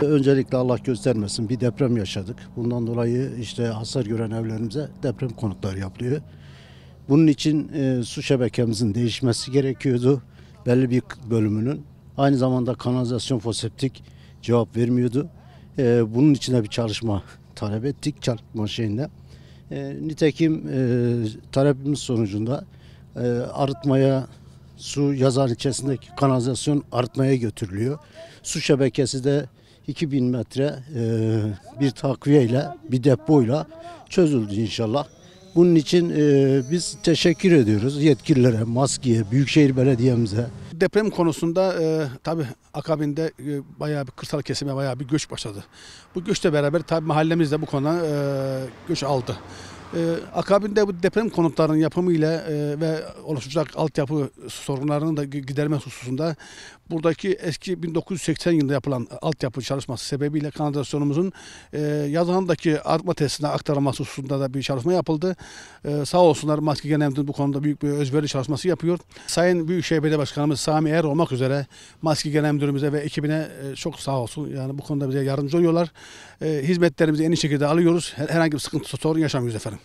Öncelikle Allah göstermesin bir deprem yaşadık. Bundan dolayı işte hasar gören evlerimize deprem konutları yapılıyor. Bunun için su şebekemizin değişmesi gerekiyordu. Belli bir bölümünün. Aynı zamanda kanalizasyon foseptik cevap vermiyordu. Bunun için de bir çalışma talep ettik. Çalışma şeyinde. Nitekim talebimiz sonucunda arıtmaya su yazar ilçesindeki kanalizasyon arıtmaya götürülüyor. Su şebekesi de 2000 metre bir takviyeyle, bir depoyla çözüldü inşallah. Bunun için biz teşekkür ediyoruz yetkililere, MASKİ'ye, Büyükşehir Belediye'mize. Deprem konusunda tabii akabinde bayağı bir kırsal kesime bayağı bir göç başladı. Bu göçle beraber tabii mahallemiz de bu konuda göç aldı. Akabinde bu deprem konutlarının yapımıyla ve oluşacak altyapı sorunlarının da giderme hususunda buradaki eski 1980 yılında yapılan altyapı çalışması sebebiyle kanalizasyonumuzun Yazıhan'daki arıtma tesisine aktarılması hususunda da bir çalışma yapıldı. Sağ olsunlar MASKİ Genel Müdürlüğü bu konuda büyük bir özveri çalışması yapıyor. Sayın Büyükşehir Belediye Başkanımız Sami Er olmak üzere MASKİ Genel Müdürümüze ve ekibine çok sağ olsun. Yani bu konuda bize yardımcı oluyorlar. Hizmetlerimizi en iyi şekilde alıyoruz. Herhangi bir sıkıntı, sorun yaşamıyoruz efendim.